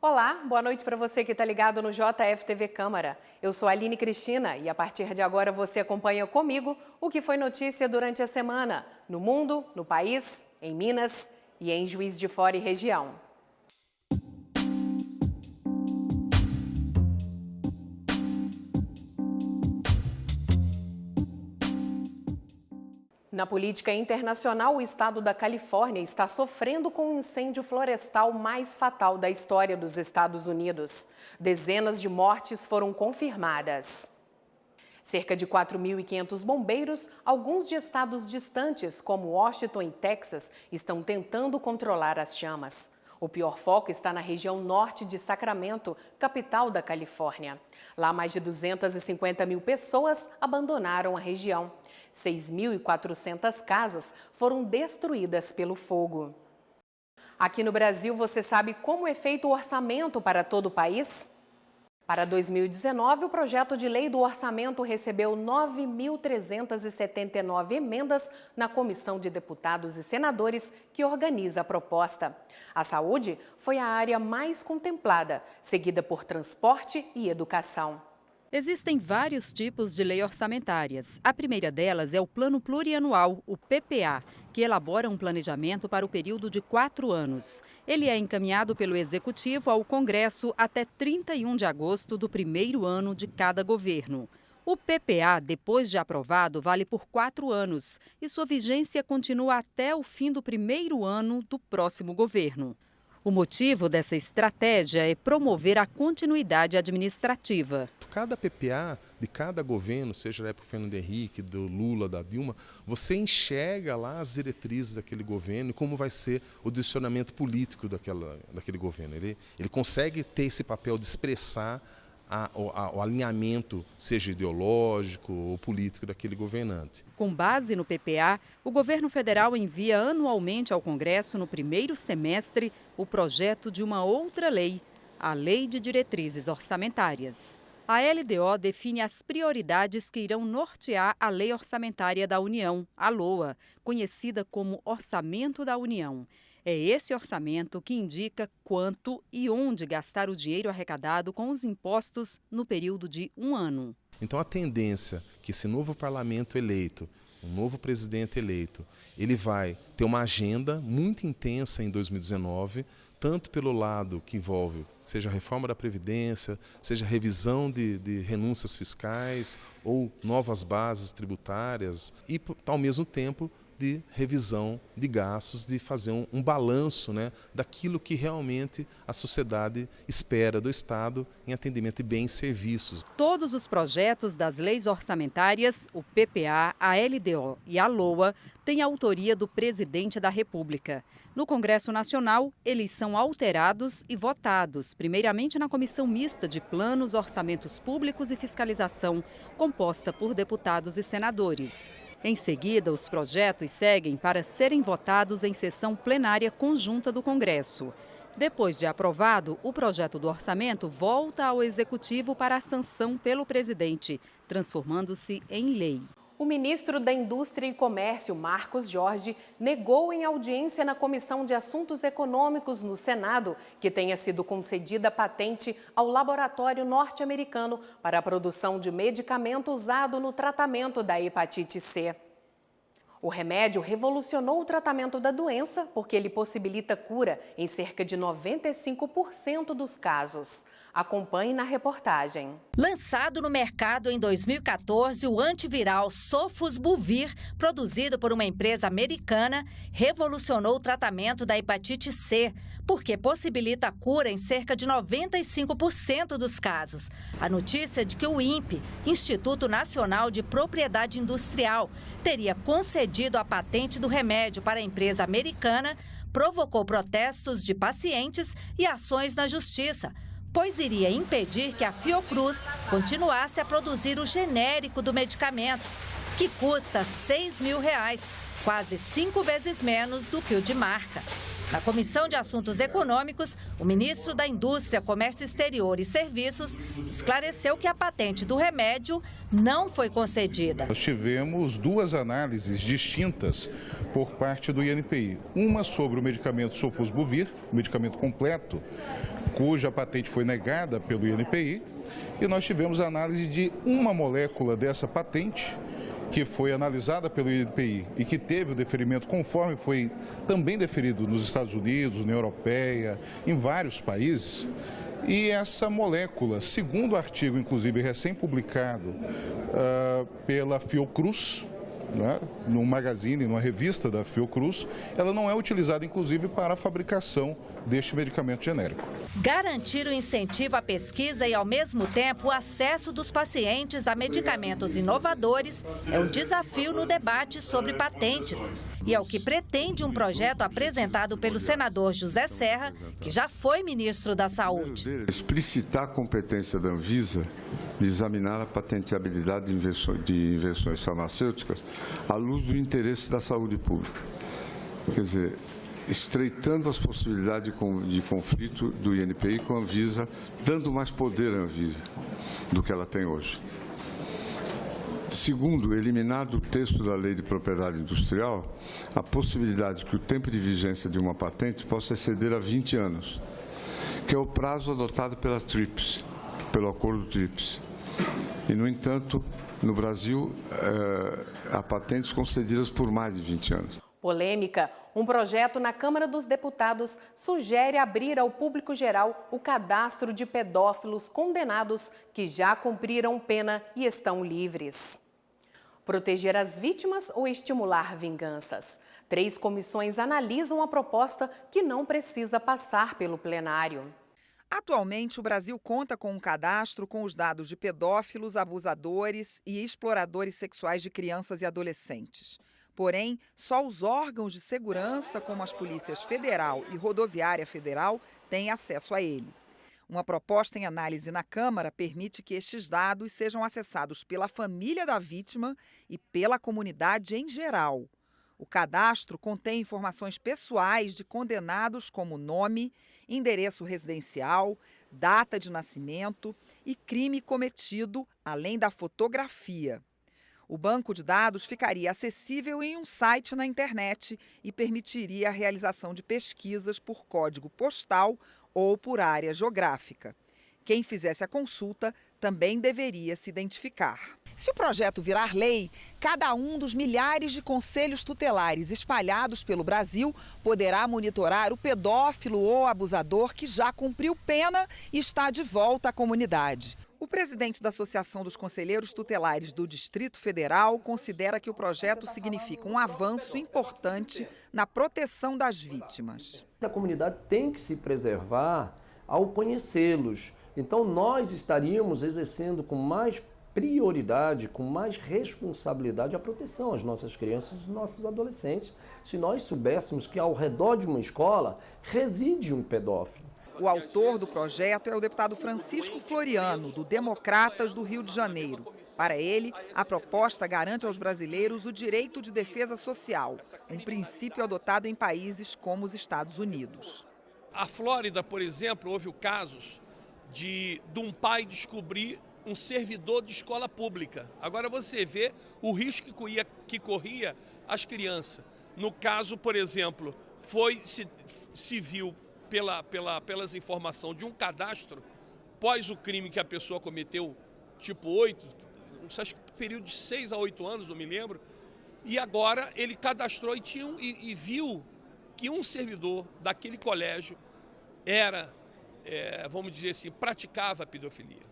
Olá, boa noite para você que está ligado no JFTV Câmara. Eu sou a Aline Cristina e a partir de agora você acompanha comigo o que foi notícia durante a semana, no mundo, no país, em Minas e em Juiz de Fora e região. Na política internacional, o estado da Califórnia está sofrendo com o incêndio florestal mais fatal da história dos Estados Unidos. Dezenas de mortes foram confirmadas. Cerca de 4.500 bombeiros, alguns de estados distantes, como Washington e Texas, estão tentando controlar as chamas. O pior foco está na região norte de Sacramento, capital da Califórnia. Lá, mais de 250 mil pessoas abandonaram a região. 6.400 casas foram destruídas pelo fogo. Aqui no Brasil, você sabe como é feito o orçamento para todo o país? Para 2019, o projeto de lei do orçamento recebeu 9.379 emendas na Comissão de Deputados e Senadores que organiza a proposta. A saúde foi a área mais contemplada, seguida por transporte e educação. Existem vários tipos de lei orçamentárias. A primeira delas é o Plano Plurianual, o PPA, que elabora um planejamento para o período de 4 anos. Ele é encaminhado pelo Executivo ao Congresso até 31 de agosto do primeiro ano de cada governo. O PPA, depois de aprovado, vale por 4 anos e sua vigência continua até o fim do primeiro ano do próximo governo. O motivo dessa estratégia é promover a continuidade administrativa. Cada PPA de cada governo, seja da época do Fernando Henrique, do Lula, da Dilma, você enxerga lá as diretrizes daquele governo e como vai ser o direcionamento político daquele governo. Ele consegue ter esse papel de expressar o alinhamento, seja ideológico ou político, daquele governante. Com base no PPA, o governo federal envia anualmente ao Congresso, no primeiro semestre, o projeto de uma outra lei, a Lei de Diretrizes Orçamentárias. A LDO define as prioridades que irão nortear a Lei Orçamentária da União, a LOA, conhecida como Orçamento da União. É esse orçamento que indica quanto e onde gastar o dinheiro arrecadado com os impostos no período de 1 ano. Então a tendência que esse novo parlamento eleito, um novo presidente eleito, ele vai ter uma agenda muito intensa em 2019, tanto pelo lado que envolve, seja a reforma da Previdência, seja a revisão de renúncias fiscais ou novas bases tributárias e, ao mesmo tempo, de revisão de gastos, de fazer um balanço, daquilo que realmente a sociedade espera do Estado em atendimento de bens e serviços. Todos os projetos das leis orçamentárias, o PPA, a LDO e a LOA, têm a autoria do Presidente da República. No Congresso Nacional, eles são alterados e votados, primeiramente na Comissão Mista de Planos, Orçamentos Públicos e Fiscalização, composta por deputados e senadores. Em seguida, os projetos seguem para serem votados em sessão plenária conjunta do Congresso. Depois de aprovado, o projeto do orçamento volta ao Executivo para a sanção pelo presidente, transformando-se em lei. O ministro da Indústria e Comércio, Marcos Jorge, negou em audiência na Comissão de Assuntos Econômicos no Senado que tenha sido concedida patente ao laboratório norte-americano para a produção de medicamento usado no tratamento da hepatite C. O remédio revolucionou o tratamento da doença porque ele possibilita cura em cerca de 95% dos casos. Acompanhe na reportagem. Lançado no mercado em 2014, o antiviral Sofosbuvir, produzido por uma empresa americana, revolucionou o tratamento da hepatite C, porque possibilita a cura em cerca de 95% dos casos. A notícia de que o INPE, Instituto Nacional de Propriedade Industrial, teria concedido a patente do remédio para a empresa americana, provocou protestos de pacientes e ações na justiça, pois iria impedir que a Fiocruz continuasse a produzir o genérico do medicamento, que custa R$6.000, quase 5 vezes menos do que o de marca. Na Comissão de Assuntos Econômicos, o ministro da Indústria, Comércio Exterior e Serviços esclareceu que a patente do remédio não foi concedida. Nós tivemos 2 análises distintas por parte do INPI. Uma sobre o medicamento Sofosbuvir, o medicamento completo, cuja patente foi negada pelo INPI, e nós tivemos a análise de uma molécula dessa patente, que foi analisada pelo INPI e que teve o deferimento conforme foi também deferido nos Estados Unidos, União Europeia, em vários países. E essa molécula, segundo o artigo, inclusive, recém-publicado pela Fiocruz, né, num magazine, numa revista da Fiocruz, ela não é utilizada, inclusive, para a fabricação deste medicamento genérico. Garantir o incentivo à pesquisa e, ao mesmo tempo, o acesso dos pacientes a medicamentos inovadores é um desafio no debate sobre patentes. E é o que pretende um projeto apresentado pelo senador José Serra, que já foi ministro da Saúde. Explicitar a competência da Anvisa de examinar a patenteabilidade de invenções farmacêuticas à luz do interesse da saúde pública. Quer dizer, estreitando as possibilidades de conflito do INPI com a Anvisa, dando mais poder à Anvisa do que ela tem hoje. Segundo, eliminar do texto da Lei de Propriedade Industrial a possibilidade que o tempo de vigência de uma patente possa exceder a 20 anos, que é o prazo adotado pela TRIPS, pelo acordo TRIPS. E, no entanto, no Brasil, há patentes concedidas por mais de 20 anos. Polêmica. Um projeto na Câmara dos Deputados sugere abrir ao público geral o cadastro de pedófilos condenados que já cumpriram pena e estão livres. Proteger as vítimas ou estimular vinganças? 3 comissões analisam a proposta que não precisa passar pelo plenário. Atualmente, o Brasil conta com um cadastro com os dados de pedófilos, abusadores e exploradores sexuais de crianças e adolescentes. Porém, só os órgãos de segurança, como as polícias federal e rodoviária federal, têm acesso a ele. Uma proposta em análise na Câmara permite que estes dados sejam acessados pela família da vítima e pela comunidade em geral. O cadastro contém informações pessoais de condenados como nome, endereço residencial, data de nascimento e crime cometido, além da fotografia. O banco de dados ficaria acessível em um site na internet e permitiria a realização de pesquisas por código postal ou por área geográfica. Quem fizesse a consulta também deveria se identificar. Se o projeto virar lei, cada um dos milhares de conselhos tutelares espalhados pelo Brasil poderá monitorar o pedófilo ou abusador que já cumpriu pena e está de volta à comunidade. O presidente da Associação dos Conselheiros Tutelares do Distrito Federal considera que o projeto significa um avanço importante na proteção das vítimas. A comunidade tem que se preservar ao conhecê-los. Então, nós estaríamos exercendo com mais prioridade, com mais responsabilidade a proteção às nossas crianças e aos nossos adolescentes, se nós soubéssemos que ao redor de uma escola reside um pedófilo. O autor do projeto é o deputado Francisco Floriano, do Democratas do Rio de Janeiro. Para ele, a proposta garante aos brasileiros o direito de defesa social, um princípio adotado em países como os Estados Unidos. A Flórida, por exemplo, houve casos de um pai descobrir um servidor de escola pública. Agora você vê o risco que corria as crianças. No caso, por exemplo, se viu pelas informações de um cadastro, pós o crime que a pessoa cometeu, tipo 8, acho que período de 6 a 8 anos, não me lembro, e agora ele cadastrou e viu que um servidor daquele colégio vamos dizer assim, praticava a pedofilia.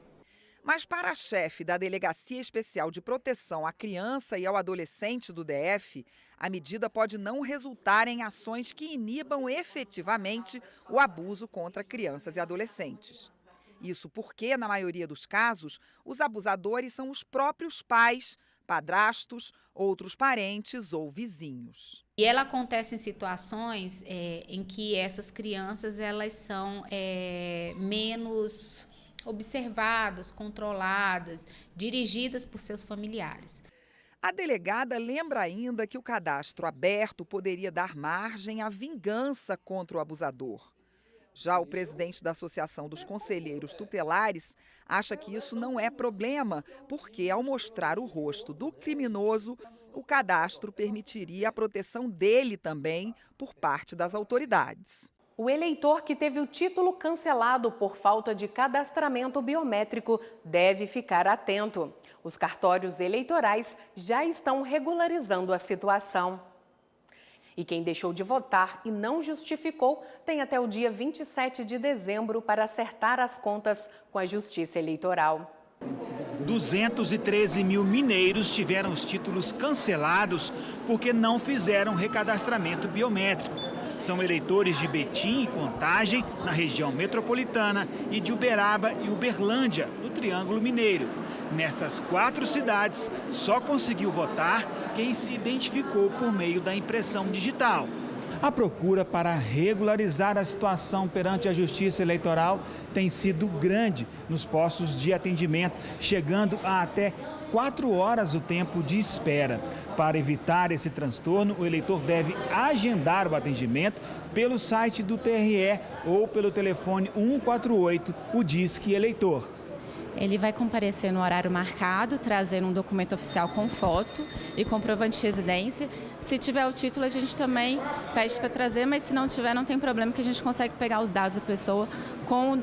Mas para a chefe da Delegacia Especial de Proteção à Criança e ao Adolescente do DF, a medida pode não resultar em ações que inibam efetivamente o abuso contra crianças e adolescentes. Isso porque, na maioria dos casos, os abusadores são os próprios pais, padrastos, outros parentes ou vizinhos. E ela acontece em situações em que essas crianças elas são menos observadas, controladas, dirigidas por seus familiares. A delegada lembra ainda que o cadastro aberto poderia dar margem à vingança contra o abusador. Já o presidente da Associação dos Conselheiros Tutelares acha que isso não é problema, porque ao mostrar o rosto do criminoso, o cadastro permitiria a proteção dele também por parte das autoridades. O eleitor que teve o título cancelado por falta de cadastramento biométrico deve ficar atento. Os cartórios eleitorais já estão regularizando a situação. E quem deixou de votar e não justificou tem até o dia 27 de dezembro para acertar as contas com a Justiça Eleitoral. 213 mil mineiros tiveram os títulos cancelados porque não fizeram recadastramento biométrico. São eleitores de Betim e Contagem, na região metropolitana, e de Uberaba e Uberlândia, no Triângulo Mineiro. Nessas 4 cidades, só conseguiu votar quem se identificou por meio da impressão digital. A procura para regularizar a situação perante a Justiça Eleitoral tem sido grande nos postos de atendimento, chegando a até 4 horas o tempo de espera. Para evitar esse transtorno, o eleitor deve agendar o atendimento pelo site do TRE ou pelo telefone 148, o Disque Eleitor. Ele vai comparecer no horário marcado, trazendo um documento oficial com foto e comprovante de residência. Se tiver o título, a gente também pede para trazer, mas se não tiver, não tem problema, que a gente consegue pegar os dados da pessoa com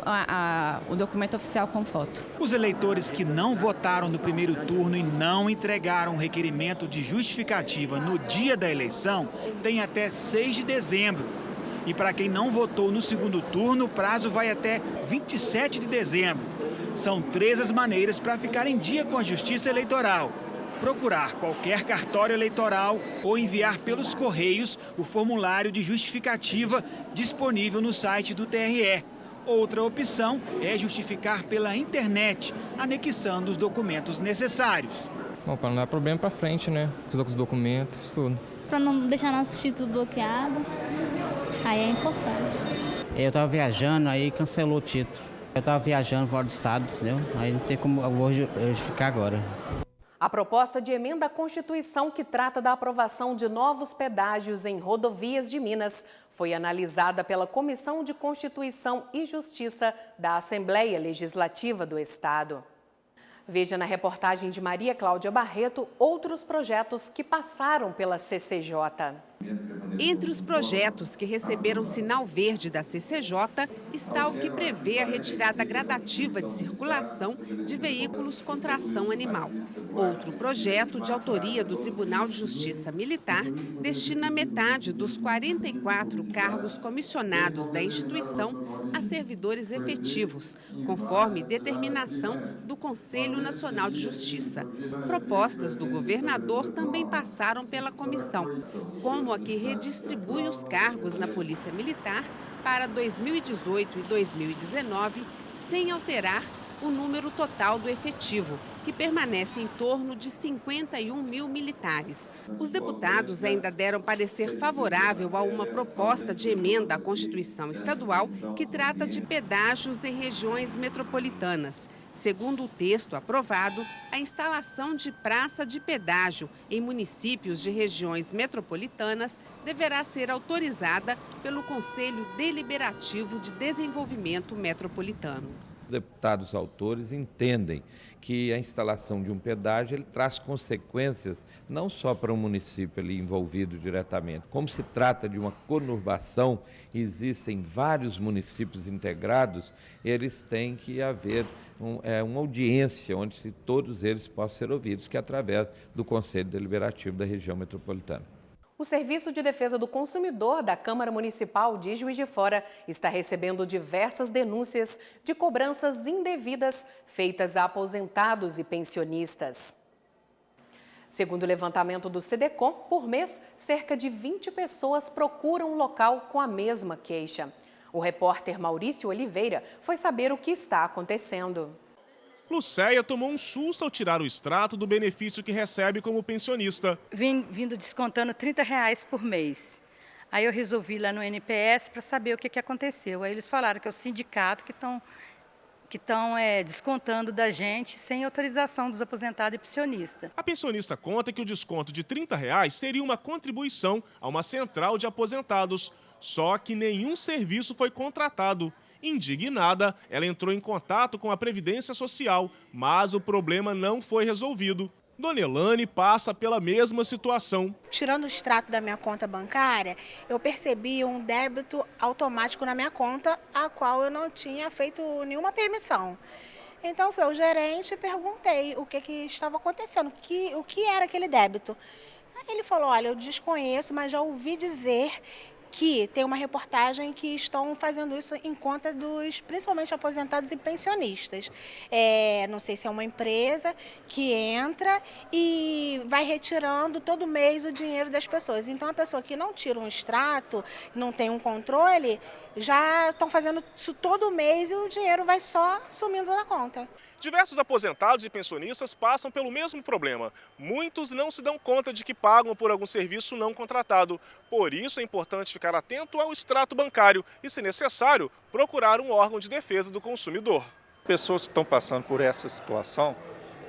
o documento oficial com foto. Os eleitores que não votaram no primeiro turno e não entregaram o requerimento de justificativa no dia da eleição têm até 6 de dezembro. E para quem não votou no segundo turno, o prazo vai até 27 de dezembro. São 3 as maneiras para ficar em dia com a Justiça Eleitoral: procurar qualquer cartório eleitoral ou enviar pelos correios o formulário de justificativa disponível no site do TRE. Outra opção é justificar pela internet, anexando os documentos necessários. Bom, para não dar problema para frente, né? Com os documentos, tudo. Para não deixar nosso título bloqueado, aí é importante. Eu estava viajando, aí cancelou o título. Eu estava viajando fora do estado, entendeu? Aí não tem como eu vou justificar agora. A proposta de emenda à Constituição que trata da aprovação de novos pedágios em rodovias de Minas foi analisada pela Comissão de Constituição e Justiça da Assembleia Legislativa do Estado. Veja na reportagem de Maria Cláudia Barreto outros projetos que passaram pela CCJ. Entre os projetos que receberam sinal verde da CCJ está o que prevê a retirada gradativa de circulação de veículos com tração animal. Outro projeto, de autoria do Tribunal de Justiça Militar, destina metade dos 44 cargos comissionados da instituição a servidores efetivos, conforme determinação do Conselho Nacional de Justiça. Propostas do governador também passaram pela comissão, como a que redistribui os cargos na Polícia Militar para 2018 e 2019, sem alterar o número total do efetivo, que permanece em torno de 51 mil militares. Os deputados ainda deram parecer favorável a uma proposta de emenda à Constituição Estadual que trata de pedágios em regiões metropolitanas. Segundo o texto aprovado, a instalação de praça de pedágio em municípios de regiões metropolitanas deverá ser autorizada pelo Conselho Deliberativo de Desenvolvimento Metropolitano. Os deputados autores entendem que a instalação de um pedágio ele traz consequências não só para o município ali envolvido diretamente. Como se trata de uma conurbação, existem vários municípios integrados, eles têm que haver uma audiência onde todos eles possam ser ouvidos, que é através do Conselho Deliberativo da região metropolitana. O Serviço de Defesa do Consumidor da Câmara Municipal de Juiz de Fora está recebendo diversas denúncias de cobranças indevidas feitas a aposentados e pensionistas. Segundo o levantamento do SEDECOM, por mês, cerca de 20 pessoas procuram um local com a mesma queixa. O repórter Maurício Oliveira foi saber o que está acontecendo. Lucéia tomou um susto ao tirar o extrato do benefício que recebe como pensionista. Vindo descontando R$30 por mês. Aí eu resolvi ir lá no NPS para saber o que aconteceu. Aí eles falaram que é o sindicato que estão descontando da gente sem autorização dos aposentados e pensionistas. A pensionista conta que o desconto de R$30 seria uma contribuição a uma central de aposentados. Só que nenhum serviço foi contratado. Indignada, ela entrou em contato com a Previdência Social, mas o problema não foi resolvido. Dona Elane passa pela mesma situação. Tirando o extrato da minha conta bancária, eu percebi um débito automático na minha conta, a qual eu não tinha feito nenhuma permissão. Então, fui ao gerente e perguntei o que estava acontecendo, o que era aquele débito. Aí ele falou, olha, eu desconheço, mas já ouvi dizer que tem uma reportagem que estão fazendo isso em conta dos, principalmente aposentados e pensionistas. Não sei se é uma empresa que entra e vai retirando todo mês o dinheiro das pessoas. Então, a pessoa que não tira um extrato, não tem um controle, já estão fazendo isso todo mês e o dinheiro vai só sumindo da conta. Diversos aposentados e pensionistas passam pelo mesmo problema. Muitos não se dão conta de que pagam por algum serviço não contratado. Por isso é importante ficar atento ao extrato bancário e, se necessário, procurar um órgão de defesa do consumidor. Pessoas que estão passando por essa situação,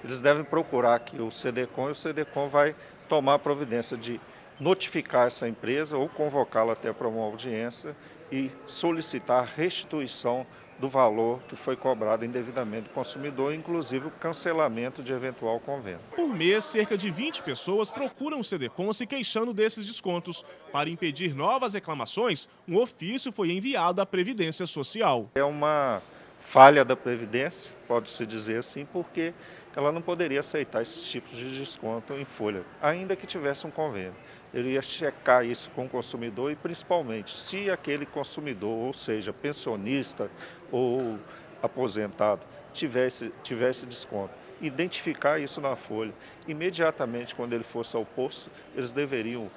eles devem procurar aqui o SEDECOM e o SEDECOM vai tomar a providência de notificar essa empresa ou convocá-la até para uma audiência e solicitar restituição do valor que foi cobrado indevidamente do consumidor, inclusive o cancelamento de eventual convênio. Por mês, cerca de 20 pessoas procuram o SEDECOM se queixando desses descontos. Para impedir novas reclamações, um ofício foi enviado à Previdência Social. É uma falha da Previdência, pode-se dizer assim, porque ela não poderia aceitar esses tipos de desconto em folha, ainda que tivesse um convênio. Ele ia checar isso com o consumidor e, principalmente, se aquele consumidor, ou seja, pensionista ou aposentado, tivesse desconto, identificar isso na folha. Imediatamente, quando ele fosse ao posto, eles deveriam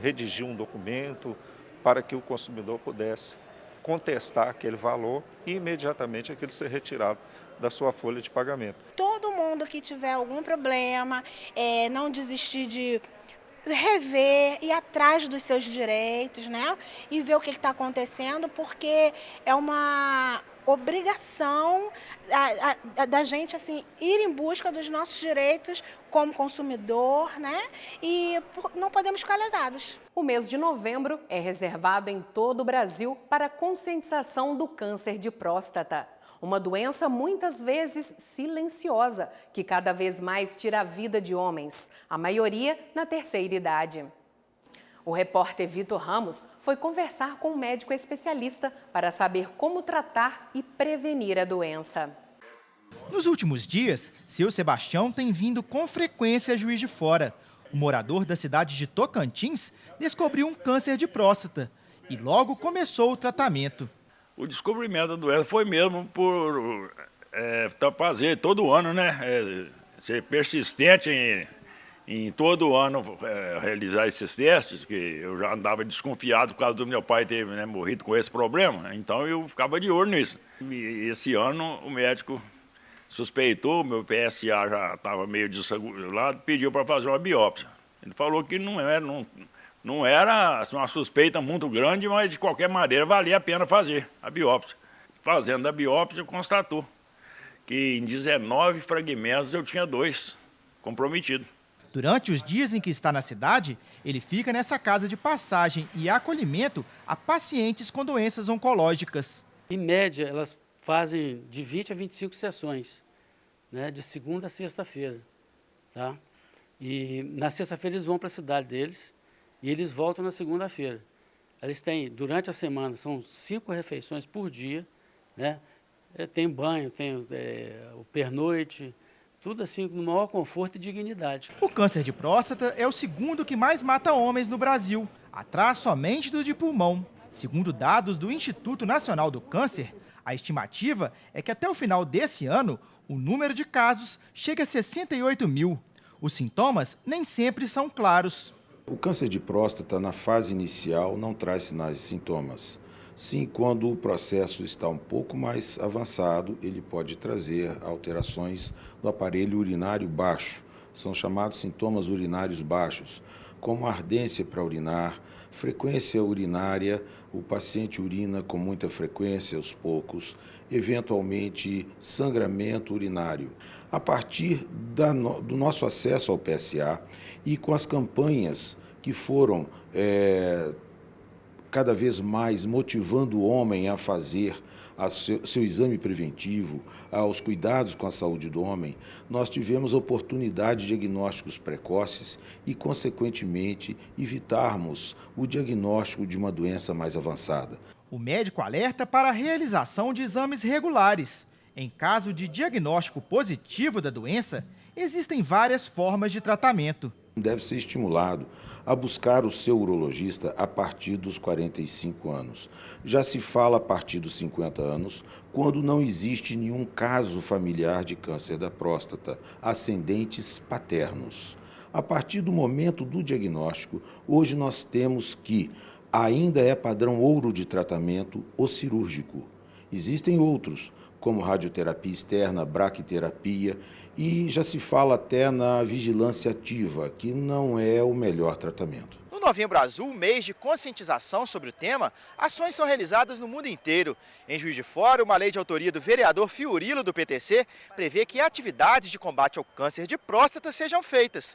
redigir um documento para que o consumidor pudesse contestar aquele valor e, imediatamente, aquele ser retirado da sua folha de pagamento. Todo mundo que tiver algum problema, não desistir de rever, ir atrás dos seus direitos, né? E ver o que está acontecendo, porque é uma obrigação da gente assim, ir em busca dos nossos direitos como consumidor, né? E não podemos ficar lesados. O mês de novembro é reservado em todo o Brasil para a conscientização do câncer de próstata. Uma doença muitas vezes silenciosa, que cada vez mais tira a vida de homens, a maioria na terceira idade. O repórter Vitor Ramos foi conversar com um médico especialista para saber como tratar e prevenir a doença. Nos últimos dias, seu Sebastião tem vindo com frequência a Juiz de Fora. O morador da cidade de Tocantins descobriu um câncer de próstata e logo começou o tratamento. O descobrimento da doença foi mesmo por fazer todo ano, né? Ser persistente em todo ano realizar esses testes, que eu já andava desconfiado por causa do meu pai ter morrido com esse problema, então eu ficava de olho nisso. E esse ano o médico suspeitou, meu PSA já estava meio desregulado, pediu para fazer uma biópsia. Ele falou que não era assim, uma suspeita muito grande, mas de qualquer maneira valia a pena fazer a biópsia. Fazendo a biópsia, constatou que em 19 fragmentos eu tinha 2 comprometidos. Durante os dias em que está na cidade, ele fica nessa casa de passagem e acolhimento a pacientes com doenças oncológicas. Em média, elas fazem de 20 a 25 sessões, né, de segunda a sexta-feira. Tá? E na sexta-feira eles vão para a cidade deles, e eles voltam na segunda-feira. Eles têm, durante a semana, são 5 refeições por dia, né? Tem banho, tem o pernoite, tudo assim, no maior conforto e dignidade. O câncer de próstata é o segundo que mais mata homens no Brasil, atrás somente do de pulmão. Segundo dados do Instituto Nacional do Câncer, a estimativa é que até o final desse ano, o número de casos chega a 68 mil. Os sintomas nem sempre são claros. O câncer de próstata, na fase inicial, não traz sinais e sintomas. Sim, quando o processo está um pouco mais avançado, ele pode trazer alterações do aparelho urinário baixo. São chamados sintomas urinários baixos, como ardência para urinar, frequência urinária, o paciente urina com muita frequência aos poucos, eventualmente sangramento urinário. A partir do nosso acesso ao PSA e com as campanhas que foram cada vez mais motivando o homem a fazer ao seu exame preventivo, aos cuidados com a saúde do homem, nós tivemos a oportunidade de diagnósticos precoces e, consequentemente, evitarmos o diagnóstico de uma doença mais avançada. O médico alerta para a realização de exames regulares. Em caso de diagnóstico positivo da doença, existem várias formas de tratamento. Deve ser estimulado a buscar o seu urologista a partir dos 45 anos. Já se fala a partir dos 50 anos, quando não existe nenhum caso familiar de câncer da próstata, ascendentes paternos. A partir do momento do diagnóstico, hoje nós temos que ainda é padrão ouro de tratamento o cirúrgico. Existem outros, como radioterapia externa, braquiterapia, e já se fala até na vigilância ativa, que não é o melhor tratamento. No Novembro Azul, mês de conscientização sobre o tema, ações são realizadas no mundo inteiro. Em Juiz de Fora, uma lei de autoria do vereador Fiorilo, do PTC, prevê que atividades de combate ao câncer de próstata sejam feitas.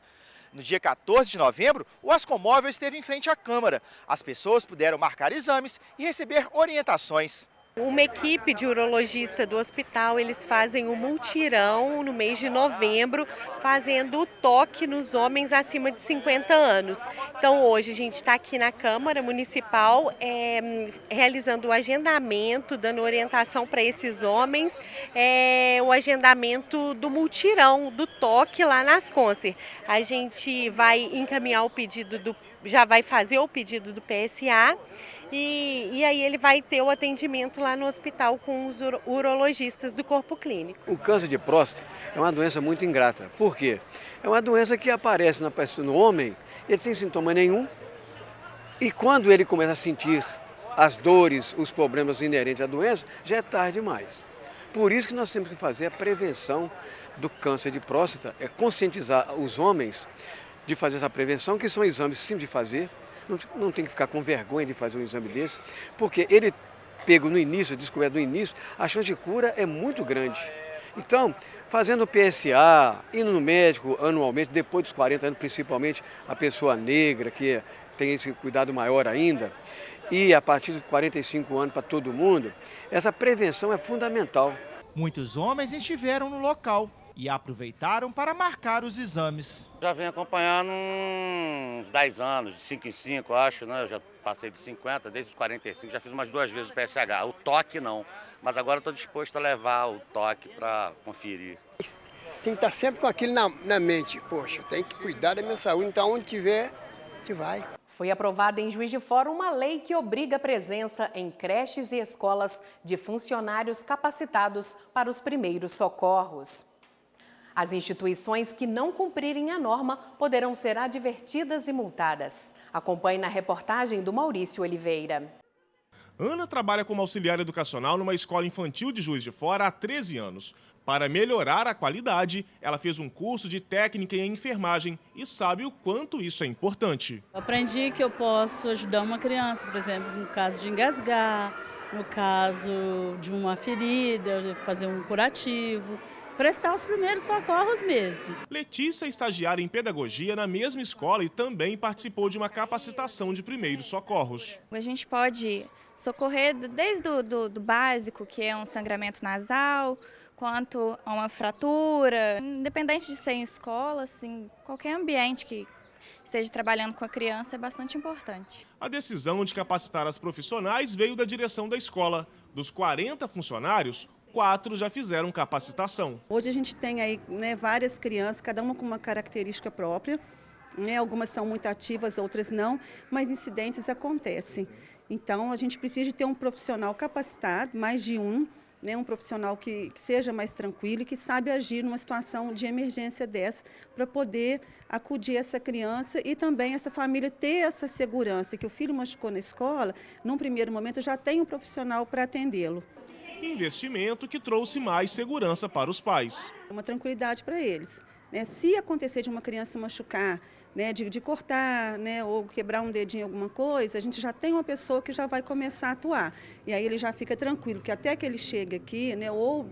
No dia 14 de novembro, o Ascomóvel esteve em frente à Câmara. As pessoas puderam marcar exames e receber orientações. Uma equipe de urologista do hospital, eles fazem um multirão no mês de novembro, fazendo o toque nos homens acima de 50 anos. Então hoje a gente está aqui na Câmara Municipal realizando o agendamento, dando orientação para esses homens, o agendamento do multirão, do toque lá nas Concer. A gente vai encaminhar o pedido já vai fazer o pedido do PSA e aí ele vai ter o atendimento lá no hospital com os urologistas do corpo clínico. O câncer de próstata é uma doença muito ingrata. Por quê? É uma doença que aparece no homem, ele sem sintoma nenhum, e quando ele começa a sentir as dores, os problemas inerentes à doença, já é tarde demais. Por isso que nós temos que fazer a prevenção do câncer de próstata, é conscientizar os homens de fazer essa prevenção, que são exames simples de fazer, não tem que ficar com vergonha de fazer um exame desse, porque ele pego no início, descoberto no início, a chance de cura é muito grande. Então, fazendo o PSA, indo no médico anualmente, depois dos 40 anos, principalmente a pessoa negra, que tem esse cuidado maior ainda, e a partir de 45 anos para todo mundo, essa prevenção é fundamental. Muitos homens estiveram no local e aproveitaram para marcar os exames. Já venho acompanhando uns 10 anos, de 5 em 5, acho, né? Eu já passei de 50, desde os 45, já fiz umas 2 vezes o PSH. O toque não, mas agora estou disposto a levar o toque para conferir. Tem que estar sempre com aquilo na mente. Poxa, tem que cuidar da minha saúde, então onde tiver, a gente vai. Foi aprovada em Juiz de Fora uma lei que obriga a presença em creches e escolas de funcionários capacitados para os primeiros socorros. As instituições que não cumprirem a norma poderão ser advertidas e multadas. Acompanhe na reportagem do Maurício Oliveira. Ana trabalha como auxiliar educacional numa escola infantil de Juiz de Fora há 13 anos. Para melhorar a qualidade, ela fez um curso de técnica em enfermagem e sabe o quanto isso é importante. Aprendi que eu posso ajudar uma criança, por exemplo, no caso de engasgar, no caso de uma ferida, fazer um curativo. Prestar os primeiros socorros mesmo. Letícia é estagiária em pedagogia na mesma escola e também participou de uma capacitação de primeiros socorros. A gente pode socorrer desde do básico, que é um sangramento nasal, quanto a uma fratura. Independente de ser em escola, assim, qualquer ambiente que esteja trabalhando com a criança é bastante importante. A decisão de capacitar as profissionais veio da direção da escola. Dos 40 funcionários, 4 já fizeram capacitação. Hoje a gente tem aí várias crianças, cada uma com uma característica própria. Algumas são muito ativas, outras não, mas incidentes acontecem. Então a gente precisa de ter um profissional capacitado, mais de um profissional que seja mais tranquilo e que sabe agir numa situação de emergência dessa, para poder acudir essa criança e também essa família ter essa segurança, que o filho machucou na escola, num primeiro momento já tem um profissional para atendê-lo. Investimento que trouxe mais segurança para os pais. Uma tranquilidade para eles. Se acontecer de uma criança machucar, né, de cortar, né, ou quebrar um dedinho, alguma coisa, a gente já tem uma pessoa que já vai começar a atuar. E aí ele já fica tranquilo, que até que ele chegue aqui, né, ou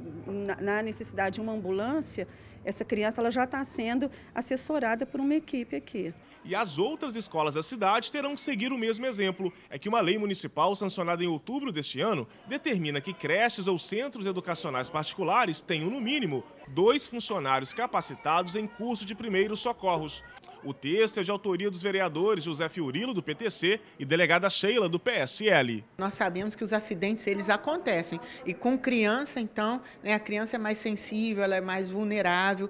na necessidade de uma ambulância, essa criança ela já está sendo assessorada por uma equipe aqui. E as outras escolas da cidade terão que seguir o mesmo exemplo. É que uma lei municipal sancionada em outubro deste ano determina que creches ou centros educacionais particulares tenham, no mínimo, 2 funcionários capacitados em curso de primeiros socorros. O texto é de autoria dos vereadores José Fiorilo, do PTC, e delegada Sheila, do PSL. Nós sabemos que os acidentes, eles acontecem. E com criança, então, né, a criança é mais sensível, ela é mais vulnerável.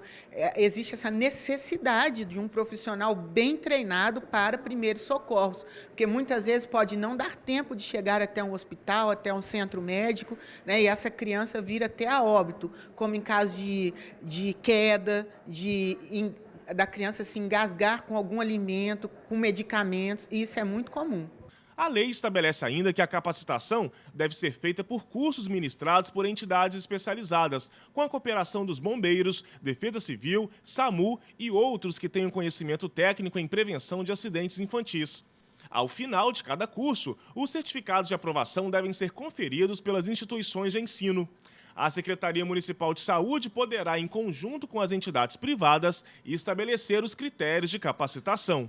Existe essa necessidade de um profissional bem treinado para primeiros socorros. Porque muitas vezes pode não dar tempo de chegar até um hospital, até um centro médico, né, e essa criança vir até a óbito, como em caso de queda, da criança se engasgar com algum alimento, com medicamentos, e isso é muito comum. A lei estabelece ainda que a capacitação deve ser feita por cursos ministrados por entidades especializadas, com a cooperação dos bombeiros, Defesa Civil, SAMU e outros que tenham conhecimento técnico em prevenção de acidentes infantis. Ao final de cada curso, os certificados de aprovação devem ser conferidos pelas instituições de ensino. A Secretaria Municipal de Saúde poderá, em conjunto com as entidades privadas, estabelecer os critérios de capacitação.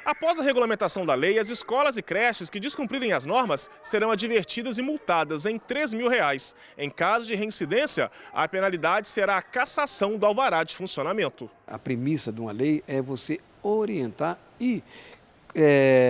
Após a regulamentação da lei, as escolas e creches que descumprirem as normas serão advertidas e multadas em R$ 3.000. Em caso de reincidência, a penalidade será a cassação do alvará de funcionamento. A premissa de uma lei é você orientar e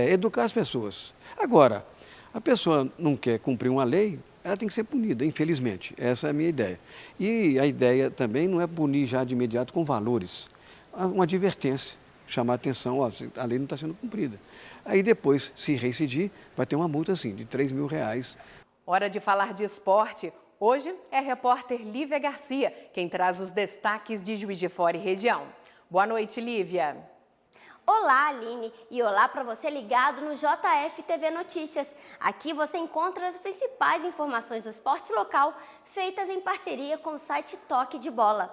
educar as pessoas. Agora, a pessoa não quer cumprir uma lei, ela tem que ser punida, infelizmente. Essa é a minha ideia. E a ideia também não é punir já de imediato com valores. Uma advertência, chamar a atenção, ó, a lei não está sendo cumprida. Aí depois, se reincidir, vai ter uma multa assim, de R$ 3.000. Hora de falar de esporte. Hoje é a repórter Lívia Garcia quem traz os destaques de Juiz de Fora e região. Boa noite, Lívia. Olá, Aline, e olá para você ligado no JF TV Notícias. Aqui você encontra as principais informações do esporte local feitas em parceria com o site Toque de Bola.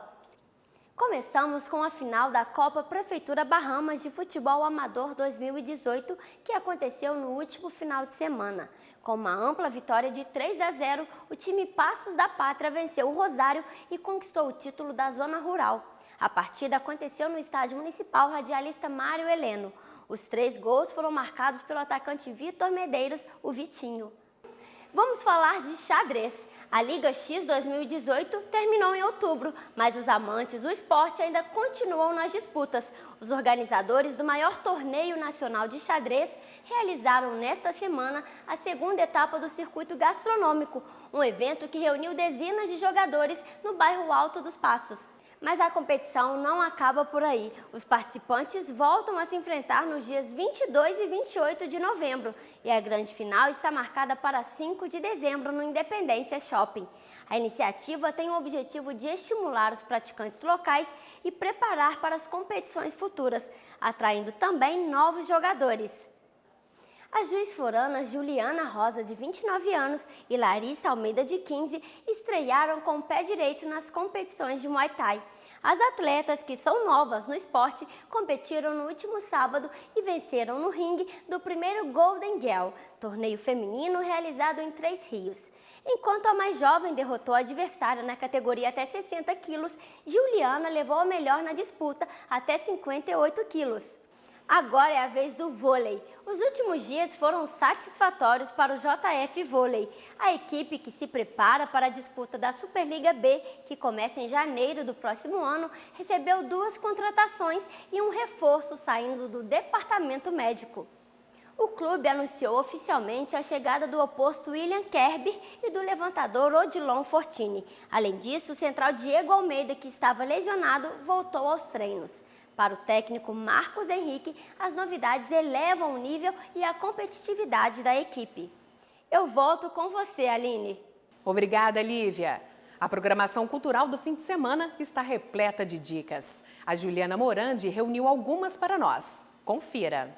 Começamos com a final da Copa Prefeitura Bahamas de Futebol Amador 2018, que aconteceu no último final de semana. Com uma ampla vitória de 3-0, o time Passos da Pátria venceu o Rosário e conquistou o título da Zona Rural. A partida aconteceu no estádio municipal radialista Mário Heleno. Os 3 gols foram marcados pelo atacante Vitor Medeiros, o Vitinho. Vamos falar de xadrez. A Liga X 2018 terminou em outubro, mas os amantes do esporte ainda continuam nas disputas. Os organizadores do maior torneio nacional de xadrez realizaram nesta semana a segunda etapa do circuito gastronômico, um evento que reuniu dezenas de jogadores no bairro Alto dos Passos. Mas a competição não acaba por aí. Os participantes voltam a se enfrentar nos dias 22 e 28 de novembro. E a grande final está marcada para 5 de dezembro no Independência Shopping. A iniciativa tem o objetivo de estimular os praticantes locais e preparar para as competições futuras, atraindo também novos jogadores. As juiz-foranas Juliana Rosa, de 29 anos, e Larissa Almeida, de 15, estrearam com o pé direito nas competições de Muay Thai. As atletas, que são novas no esporte, competiram no último sábado e venceram no ringue do primeiro Golden Girl, torneio feminino realizado em 3 Rios. Enquanto a mais jovem derrotou a adversária na categoria até 60 quilos, Juliana levou a melhor na disputa até 58 quilos. Agora é a vez do vôlei. Os últimos dias foram satisfatórios para o JF Vôlei, a equipe que se prepara para a disputa da Superliga B, que começa em janeiro do próximo ano, recebeu 2 contratações e um reforço saindo do departamento médico. O clube anunciou oficialmente a chegada do oposto William Kerber e do levantador Odilon Fortini. Além disso, o central Diego Almeida, que estava lesionado, voltou aos treinos. Para o técnico Marcos Henrique, as novidades elevam o nível e a competitividade da equipe. Eu volto com você, Aline. Obrigada, Lívia. A programação cultural do fim de semana está repleta de dicas. A Juliana Morandi reuniu algumas para nós. Confira.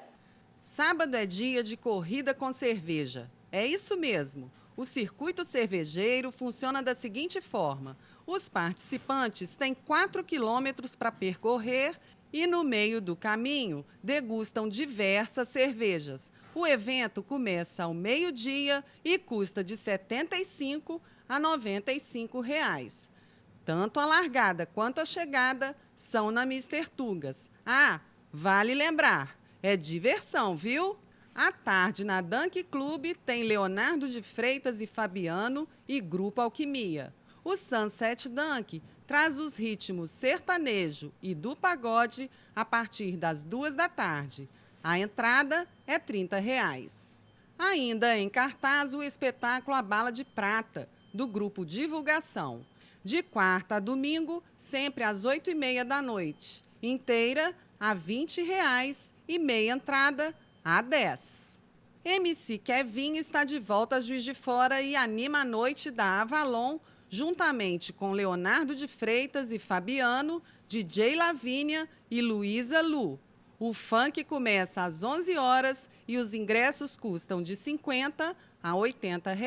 Sábado é dia de corrida com cerveja. É isso mesmo. O circuito cervejeiro funciona da seguinte forma. Os participantes têm 4 quilômetros para percorrer e no meio do caminho degustam diversas cervejas. O evento começa ao meio-dia e custa de R$ 75 a R$ 95. Tanto a largada quanto a chegada são na Mister Tugas. Ah, vale lembrar, é diversão, viu? À tarde, na Dunk Club, tem Leonardo de Freitas e Fabiano e Grupo Alquimia. O Sunset Dunk traz os ritmos sertanejo e do pagode a partir das 14h. A entrada é R$ 30. Ainda em cartaz, o espetáculo A Bala de Prata, do Grupo Divulgação. De quarta a domingo, sempre às 20h30. Inteira a R$ 20 e meia entrada a 10. MC Kevin está de volta a Juiz de Fora e anima a noite da Avalon, juntamente com Leonardo de Freitas e Fabiano, DJ Lavínia e Luísa Lu. O funk começa às 11h e os ingressos custam de R$ 50 a R$ 80.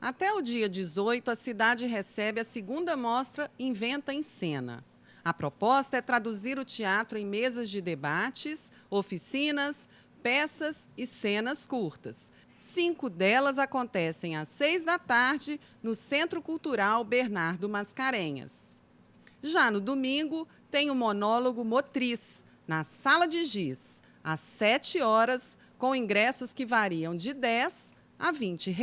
Até o dia 18, a cidade recebe a segunda mostra Inventa em Cena. A proposta é traduzir o teatro em mesas de debates, oficinas, peças e cenas curtas. 5 delas acontecem às 18h no Centro Cultural Bernardo Mascarenhas. Já no domingo, tem o monólogo Motriz, na Sala de Giz, às 7h, com ingressos que variam de R$ 10 a R$ 20.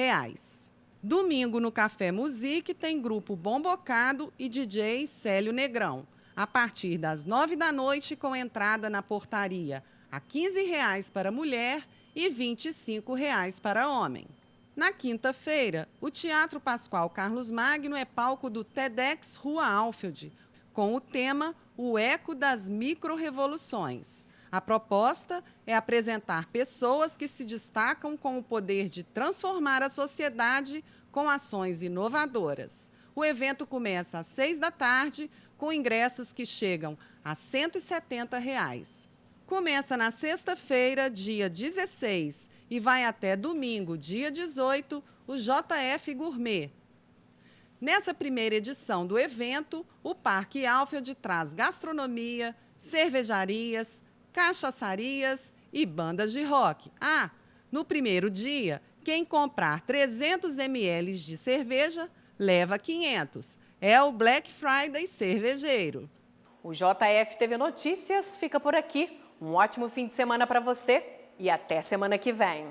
Domingo, no Café Musique, tem grupo Bom Bocado e DJ Célio Negrão, a partir das 21h, com entrada na portaria a R$ 15 para mulher e R$ 25 para homem. Na quinta-feira, o Teatro Pascoal Carlos Magno é palco do TEDx Rua Alfield, com o tema O Eco das Micro-Revoluções. A proposta é apresentar pessoas que se destacam com o poder de transformar a sociedade com ações inovadoras. O evento começa às 18h, com ingressos que chegam a R$ 170. Começa na sexta-feira, dia 16, e vai até domingo, dia 18, o JF Gourmet. Nessa primeira edição do evento, o Parque Alfield traz gastronomia, cervejarias, cachaçarias e bandas de rock. Ah, no primeiro dia, quem comprar 300 ml de cerveja, leva 500. É o Black Friday cervejeiro. O JF TV Notícias fica por aqui. Um ótimo fim de semana para você e até semana que vem.